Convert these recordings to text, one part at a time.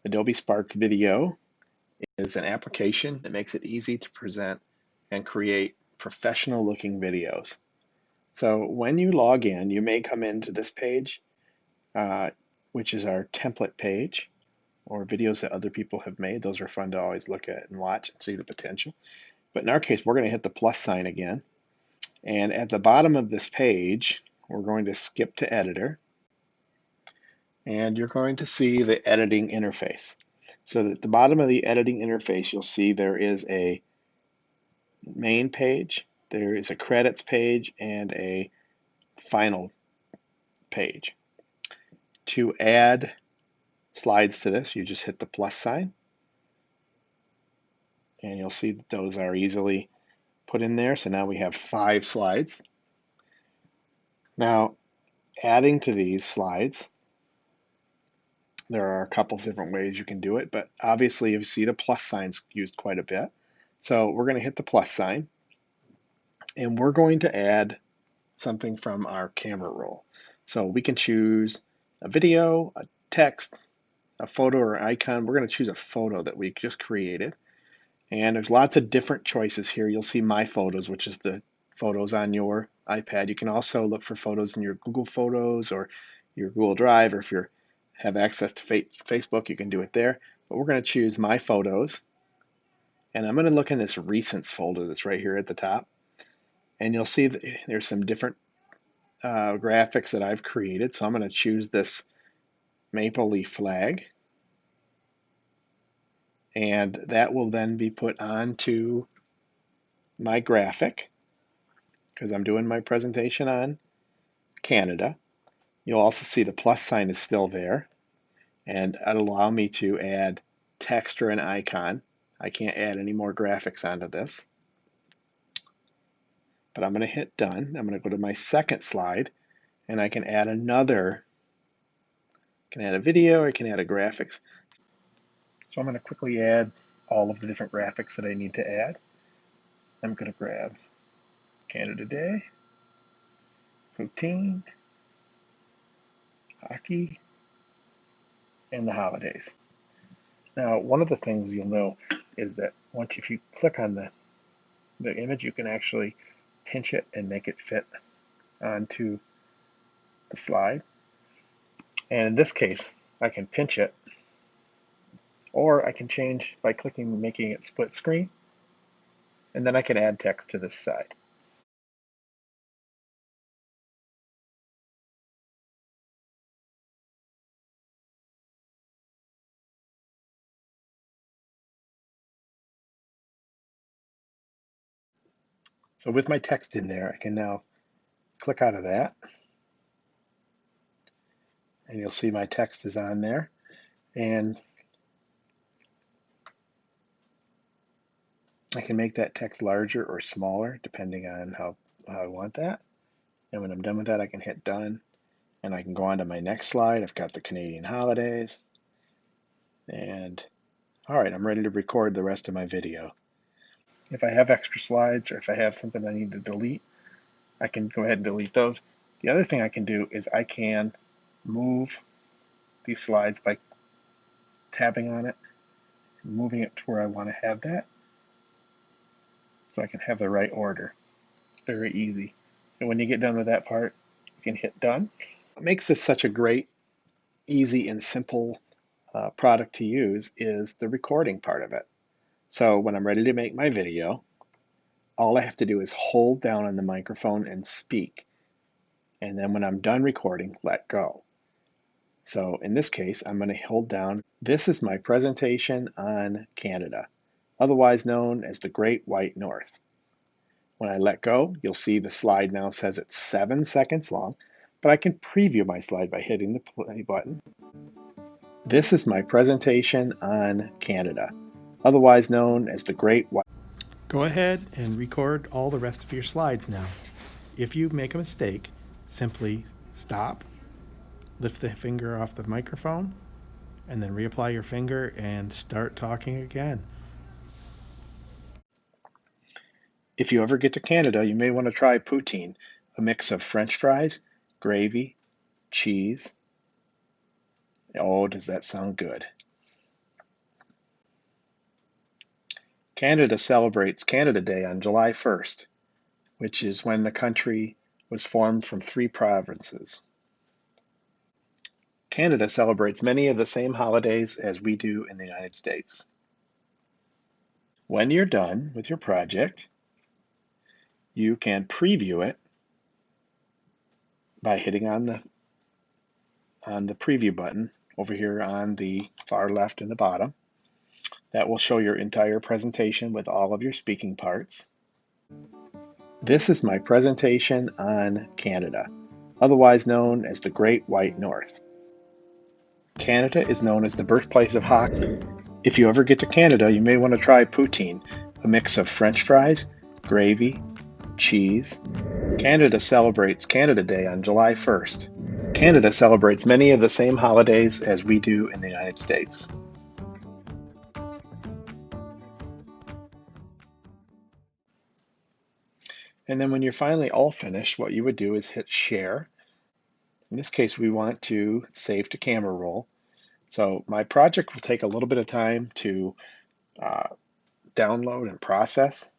Adobe Spark Video is an application that makes it easy to present and create professional looking videos. So when you log in, you may come into this page, which is our template page, or videos that other people have made. Those are fun to always look at and watch and see the potential. But in our case, we're going to hit the plus sign again. And at the bottom of this page, we're going to skip to editor. And you're going to see the editing interface. So at the bottom of the editing interface, you'll see there is a main page, there is a credits page, and a final page. To add slides to this, you just hit the plus sign, and you'll see that those are easily put in there. So now we have 5 slides. Now, adding to these slides, there are a couple different ways you can do it, but obviously you see the plus signs used quite a bit. So we're going to hit the plus sign, and we're going to add something from our camera roll. So we can choose a video, a text, a photo or icon. We're going to choose a photo that we just created. And there's lots of different choices here. You'll see My Photos, which is the photos on your iPad. You can also look for photos in your Google Photos or your Google Drive, or if you have access to Facebook, you can do it there. But we're going to choose My Photos. And I'm going to look in this Recents folder that's right here at the top. And you'll see that there's some different graphics that I've created. So I'm going to choose this maple leaf flag. And that will then be put onto my graphic because I'm doing my presentation on Canada. You'll also see the plus sign is still there, and it'll allow me to add text or an icon. I can't add any more graphics onto this, but I'm going to hit done. I'm going to go to my second slide, and I can add another. I can add a video, I can add a graphics. So I'm going to quickly add all of the different graphics that I need to add. I'm going to grab Canada Day, poutine, hockey, and the holidays. Now, one of the things you'll know is that once if you click on the image, you can actually pinch it and make it fit onto the slide. And in this case, I can pinch it, or I can change by clicking, making it split screen, and then I can add text to this side. So with my text in there, I can now click out of that, and you'll see my text is on there. And I can make that text larger or smaller depending on how I want that. And when I'm done with that, I can hit done, and I can go on to my next slide. I've got the Canadian holidays, and all right, I'm ready to record the rest of my video. If I have extra slides or if I have something I need to delete, I can go ahead and delete those. The other thing I can do is I can move these slides by tabbing on it, moving it to where I want to have that, so I can have the right order. It's very easy. And when you get done with that part, you can hit done. What makes this such a great, easy, and simple product to use is the recording part of it. So when I'm ready to make my video, all I have to do is hold down on the microphone and speak. And then when I'm done recording, let go. So in this case, I'm going to hold down. This is my presentation on Canada, otherwise known as the Great White North. When I let go, you'll see the slide now says it's 7 seconds long, but I can preview my slide by hitting the play button. This is my presentation on Canada, otherwise known as the Great White. Go ahead and record all the rest of your slides now. If you make a mistake, simply stop, lift the finger off the microphone, and then reapply your finger and start talking again. If you ever get to Canada, you may want to try poutine, a mix of French fries, gravy, cheese. Oh, does that sound good? Canada celebrates Canada Day on July 1st, which is when the country was formed from 3 provinces. Canada celebrates many of the same holidays as we do in the United States. When you're done with your project, you can preview it by hitting on the preview button over here on the far left in the bottom. That will show your entire presentation with all of your speaking parts. This is my presentation on Canada, otherwise known as the Great White North. Canada is known as the birthplace of hockey. If you ever get to Canada, you may want to try poutine, a mix of French fries, gravy, cheese. Canada celebrates Canada Day on July 1st. Canada celebrates many of the same holidays as we do in the United States. And then when you're finally all finished, what you would do is hit share. In this case, we want to save to camera roll. So my project will take a little bit of time to download and process,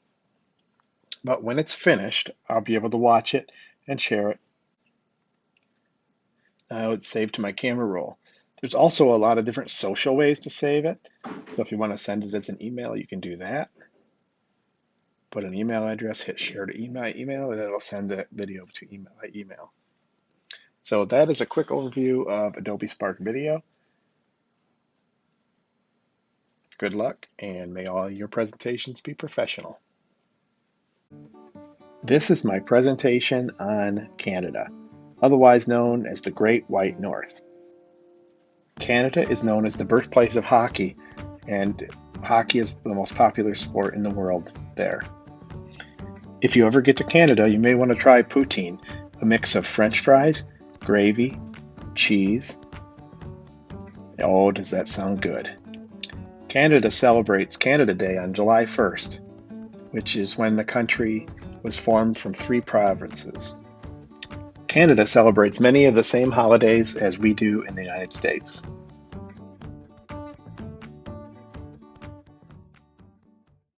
but when it's finished, I'll be able to watch it and share it. Now it's saved to my camera roll. There's also a lot of different social ways to save it. So if you want to send it as an email, you can do that. Put an email address, hit share to email, and it'll send the video to email. So that is a quick overview of Adobe Spark Video. Good luck, and may all your presentations be professional. This is my presentation on Canada, otherwise known as the Great White North. Canada is known as the birthplace of hockey, and hockey is the most popular sport in the world there. If you ever get to Canada, you may want to try poutine, a mix of French fries, gravy, cheese. Oh, does that sound good? Canada celebrates Canada Day on July 1st, which is when the country was formed from 3 provinces. Canada celebrates many of the same holidays as we do in the United States.